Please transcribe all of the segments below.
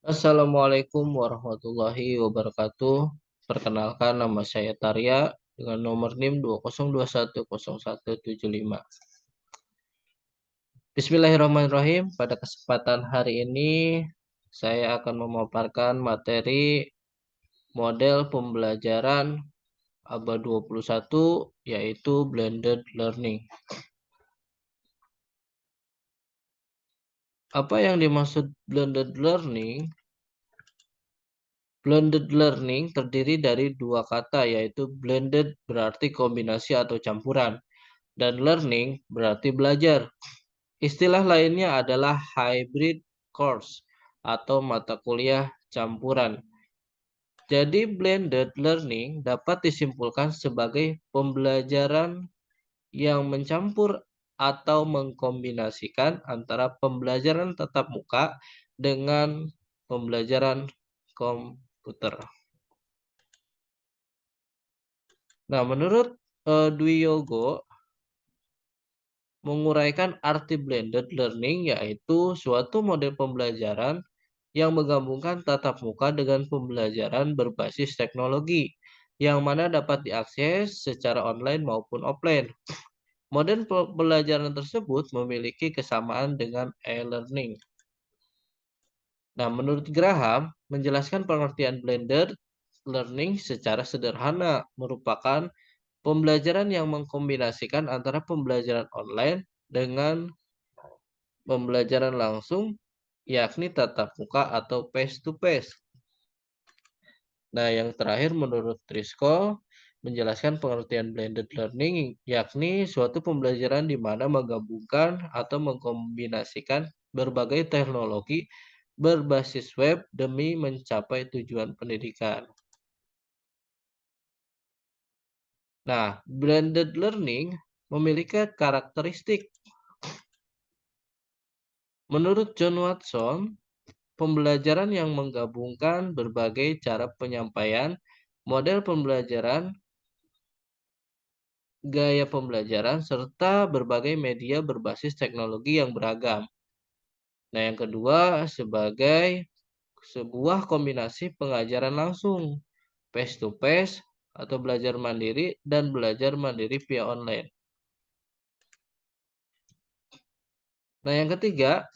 Assalamualaikum warahmatullahi wabarakatuh. Perkenalkan, nama saya Tarya dengan nomor NIM 202101775. Bismillahirrahmanirrahim. Pada kesempatan hari ini saya akan memaparkan materi model pembelajaran abad 21 yaitu blended learning. Apa yang dimaksud blended learning? Blended learning terdiri dari dua kata, yaitu blended berarti kombinasi atau campuran, dan learning berarti belajar. Istilah lainnya adalah hybrid course atau mata kuliah campuran. Jadi blended learning dapat disimpulkan sebagai pembelajaran yang mencampur atau mengkombinasikan antara pembelajaran tatap muka dengan pembelajaran komputer. Nah, menurut Dwi Yogo menguraikan arti blended learning yaitu suatu model pembelajaran yang menggabungkan tatap muka dengan pembelajaran berbasis teknologi yang mana dapat diakses secara online maupun offline. Model pembelajaran tersebut memiliki kesamaan dengan e-learning. Nah, menurut Graham, menjelaskan pengertian blended learning secara sederhana merupakan pembelajaran yang mengkombinasikan antara pembelajaran online dengan pembelajaran langsung, yakni tatap muka atau face to face. Nah, yang terakhir menurut Driscoll menjelaskan pengertian blended learning, yakni suatu pembelajaran di mana menggabungkan atau mengkombinasikan berbagai teknologi berbasis web demi mencapai tujuan pendidikan. Nah, blended learning memiliki karakteristik. Menurut John Watson, pembelajaran yang menggabungkan berbagai cara penyampaian, model pembelajaran, gaya pembelajaran, serta berbagai media berbasis teknologi yang beragam. Nah, yang kedua sebagai sebuah kombinasi pengajaran langsung, face to face, atau belajar mandiri dan belajar mandiri via online. Nah, yang ketiga,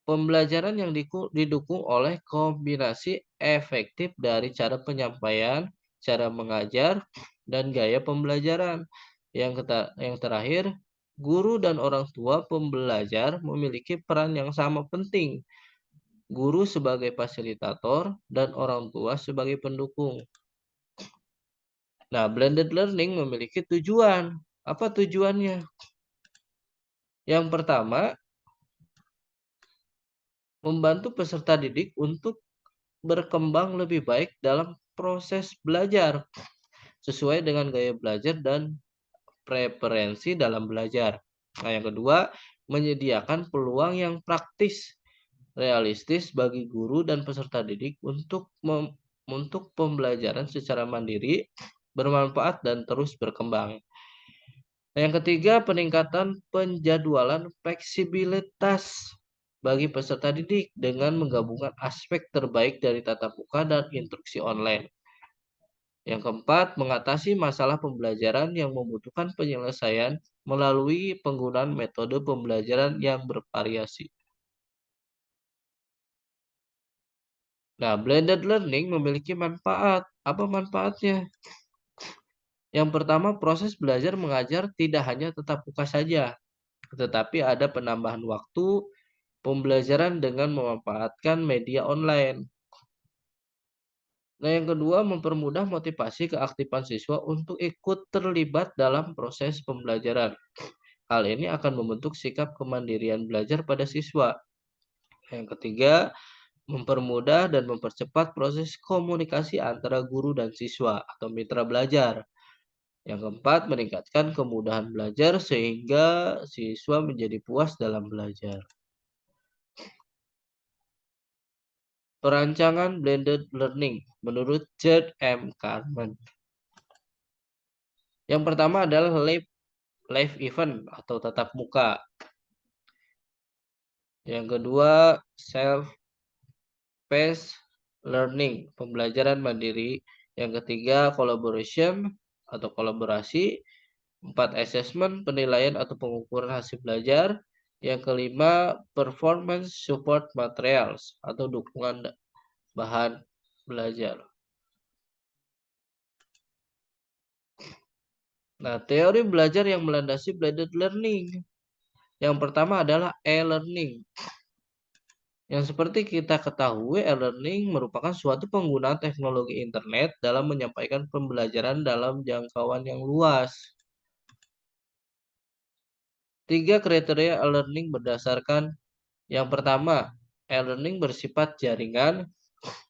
pembelajaran yang didukung oleh kombinasi efektif dari cara penyampaian, cara mengajar, dan gaya pembelajaran. Yang terakhir, guru dan orang tua pembelajar memiliki peran yang sama penting. Guru sebagai fasilitator dan orang tua sebagai pendukung. Nah, blended learning memiliki tujuan. Apa tujuannya? Yang pertama, membantu peserta didik untuk berkembang lebih baik dalam proses belajar sesuai dengan gaya belajar dan preferensi dalam belajar. Nah, yang kedua, menyediakan peluang yang praktis, realistis bagi guru dan peserta didik untuk pembelajaran secara mandiri, bermanfaat dan terus berkembang. Nah, yang ketiga, peningkatan penjadwalan fleksibilitas bagi peserta didik dengan menggabungkan aspek terbaik dari tatap muka dan instruksi online. Yang keempat, mengatasi masalah pembelajaran yang membutuhkan penyelesaian melalui penggunaan metode pembelajaran yang bervariasi. Nah, blended learning memiliki manfaat. Apa manfaatnya? Yang pertama, proses belajar mengajar tidak hanya tatap muka saja, tetapi ada penambahan waktu pembelajaran dengan memanfaatkan media online. Nah, yang kedua, mempermudah motivasi keaktifan siswa untuk ikut terlibat dalam proses pembelajaran. Hal ini akan membentuk sikap kemandirian belajar pada siswa. Yang ketiga, mempermudah dan mempercepat proses komunikasi antara guru dan siswa atau mitra belajar. Yang keempat, meningkatkan kemudahan belajar sehingga siswa menjadi puas dalam belajar. Perancangan blended learning menurut Judd M. Carmen. Yang pertama adalah live event atau tatap muka. Yang kedua, self Space learning, pembelajaran mandiri. Yang ketiga, collaboration atau kolaborasi. 4, assessment, penilaian atau pengukuran hasil belajar. Yang kelima, performance support materials atau dukungan bahan belajar. Nah, teori belajar yang melandasi blended learning. Yang pertama adalah e-learning. Yang seperti kita ketahui, e-learning merupakan suatu penggunaan teknologi internet dalam menyampaikan pembelajaran dalam jangkauan yang luas. 3 kriteria e-learning berdasarkan yang pertama, e-learning bersifat jaringan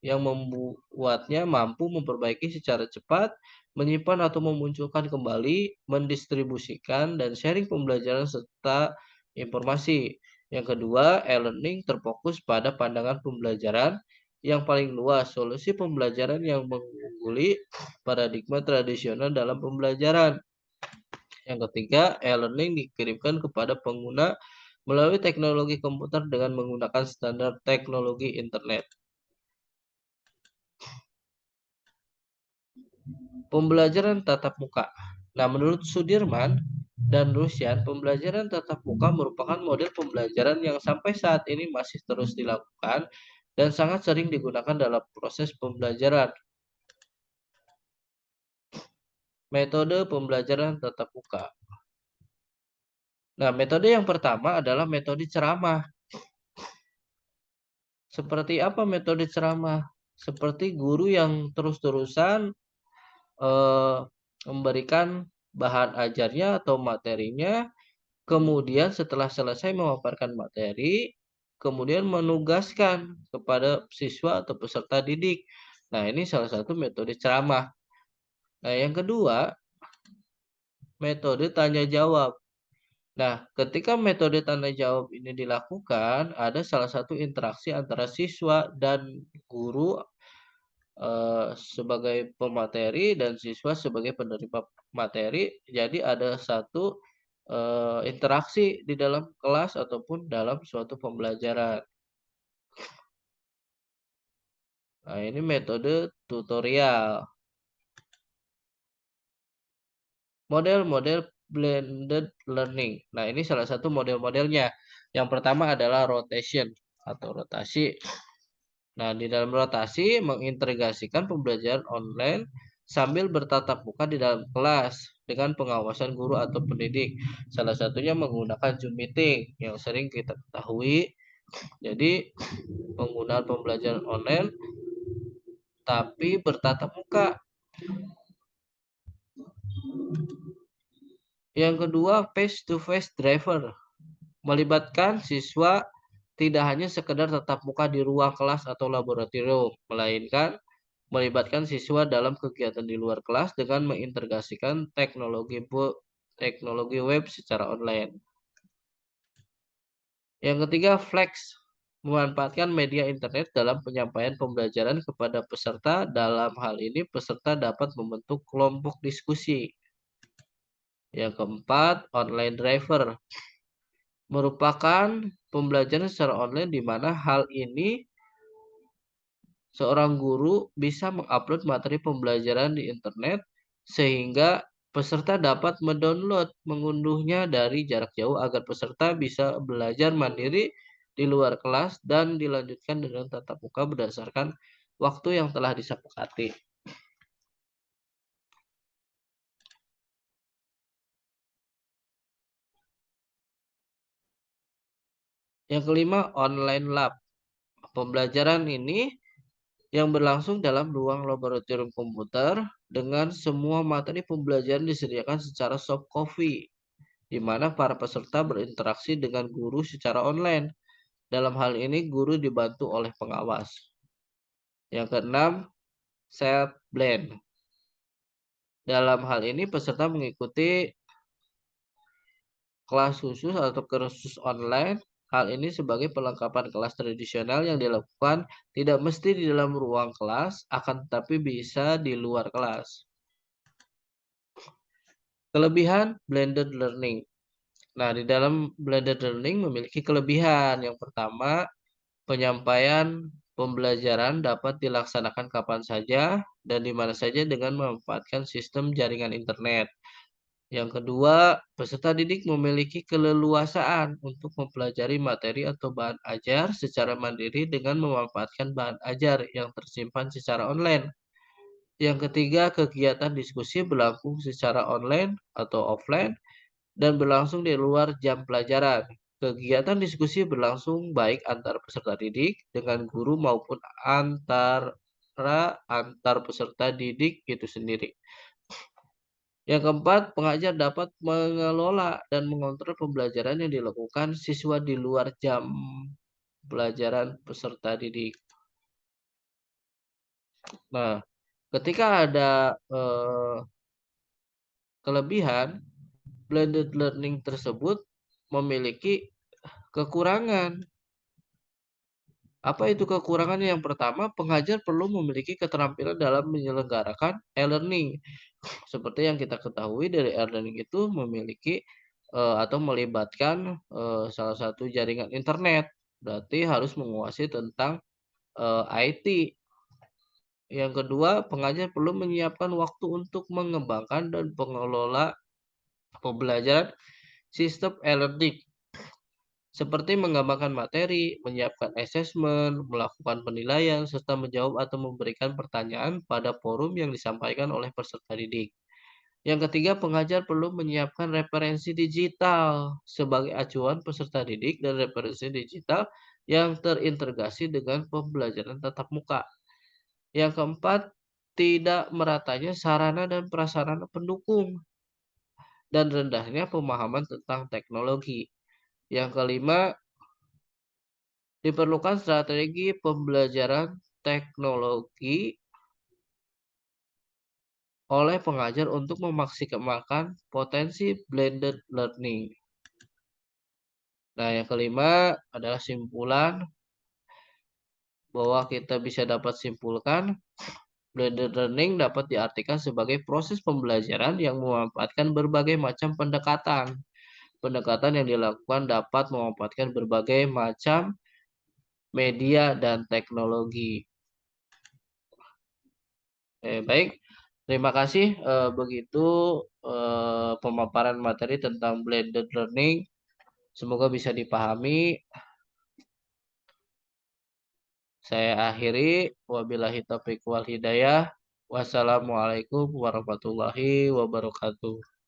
yang membuatnya mampu memperbaiki secara cepat, menyimpan atau memunculkan kembali, mendistribusikan, dan sharing pembelajaran serta informasi. Yang kedua, e-learning terfokus pada pandangan pembelajaran yang paling luas, solusi pembelajaran yang mengungguli paradigma tradisional dalam pembelajaran. Yang ketiga, e-learning dikirimkan kepada pengguna melalui teknologi komputer dengan menggunakan standar teknologi internet. Pembelajaran tatap muka. Nah, menurut Sudirman dan Rusyan, pembelajaran tatap muka merupakan model pembelajaran yang sampai saat ini masih terus dilakukan dan sangat sering digunakan dalam proses pembelajaran. Metode pembelajaran tatap muka. Nah, metode yang pertama adalah metode ceramah. Seperti apa metode ceramah? Seperti guru yang terus-terusan memberikan bahan ajarnya atau materinya, kemudian setelah selesai memaparkan materi, kemudian menugaskan kepada siswa atau peserta didik. Nah, ini salah satu metode ceramah. Nah, yang kedua, metode tanya jawab. Nah, ketika metode tanya jawab ini dilakukan, ada salah satu interaksi antara siswa dan guru sebagai pemateri dan siswa sebagai penerima materi. Jadi ada satu interaksi di dalam kelas ataupun dalam suatu pembelajaran. Nah, ini metode tutorial. Model-model blended learning. Nah, ini salah satu model-modelnya. Yang pertama adalah rotation atau rotasi. Nah, di dalam rotasi mengintegrasikan pembelajaran online sambil bertatap muka di dalam kelas dengan pengawasan guru atau pendidik. Salah satunya menggunakan Zoom meeting yang sering kita ketahui. Jadi, penggunaan pembelajaran online tapi bertatap muka. Yang kedua, face to face driver. Melibatkan siswa tidak hanya sekedar tatap muka di ruang kelas atau laboratorium, melainkan melibatkan siswa dalam kegiatan di luar kelas dengan mengintegrasikan teknologi web secara online. Yang ketiga, Flex, memanfaatkan media internet dalam penyampaian pembelajaran kepada peserta. Dalam hal ini, peserta dapat membentuk kelompok diskusi. Yang keempat, online driver, merupakan pembelajaran secara online di mana hal ini seorang guru bisa mengupload materi pembelajaran di internet sehingga peserta dapat mendownload, mengunduhnya dari jarak jauh agar peserta bisa belajar mandiri di luar kelas dan dilanjutkan dengan tatap muka berdasarkan waktu yang telah disepakati. Yang kelima, online lab. Pembelajaran ini yang berlangsung dalam ruang laboratorium komputer dengan semua materi pembelajaran disediakan secara soft copy, di mana para peserta berinteraksi dengan guru secara online. Dalam hal ini, guru dibantu oleh pengawas. Yang keenam, set blend. Dalam hal ini, peserta mengikuti kelas khusus atau kursus online. Hal ini sebagai pelengkapan kelas tradisional yang dilakukan tidak mesti di dalam ruang kelas, akan tetapi bisa di luar kelas. Kelebihan blended learning. Nah, di dalam blended learning memiliki kelebihan. Yang pertama, penyampaian Pembelajaran dapat dilaksanakan kapan saja dan di mana saja dengan memanfaatkan sistem jaringan internet. Yang kedua, peserta didik memiliki keleluasaan untuk mempelajari materi atau bahan ajar secara mandiri dengan memanfaatkan bahan ajar yang tersimpan secara online. Yang ketiga, kegiatan diskusi berlangsung secara online atau offline dan berlangsung di luar jam pelajaran. Kegiatan diskusi berlangsung baik antar peserta didik dengan guru maupun antar peserta didik itu sendiri. Yang keempat, pengajar dapat mengelola dan mengontrol pembelajaran yang dilakukan siswa di luar jam pelajaran peserta didik. Nah, ketika ada kelebihan, blended learning tersebut memiliki kekurangan. Apa itu kekurangannya? Yang pertama, pengajar perlu memiliki keterampilan dalam menyelenggarakan e-learning. Seperti yang kita ketahui dari e-learning itu memiliki atau melibatkan salah satu jaringan internet. Berarti harus menguasai tentang IT. Yang kedua, pengajar perlu menyiapkan waktu untuk mengembangkan dan mengelola pembelajaran sistem e-learning. Seperti mengembangkan materi, menyiapkan asesmen, melakukan penilaian, serta menjawab atau memberikan pertanyaan pada forum yang disampaikan oleh peserta didik. Yang ketiga, pengajar perlu menyiapkan referensi digital sebagai acuan peserta didik dan referensi digital yang terintegrasi dengan pembelajaran tatap muka. Yang keempat, tidak meratanya sarana dan prasarana pendukung dan rendahnya pemahaman tentang teknologi. Yang kelima, diperlukan strategi pembelajaran teknologi oleh pengajar untuk memaksimalkan potensi blended learning. Nah, yang kelima adalah simpulan bahwa kita bisa dapat simpulkan blended learning dapat diartikan sebagai proses pembelajaran yang memanfaatkan berbagai macam pendekatan. Pendekatan yang dilakukan dapat memanfaatkan berbagai macam media dan teknologi. Baik, terima kasih. Begitu pemaparan materi tentang blended learning. Semoga bisa dipahami. Saya akhiri. Wabillahi taufiq wal hidayah. Wassalamualaikum warahmatullahi wabarakatuh.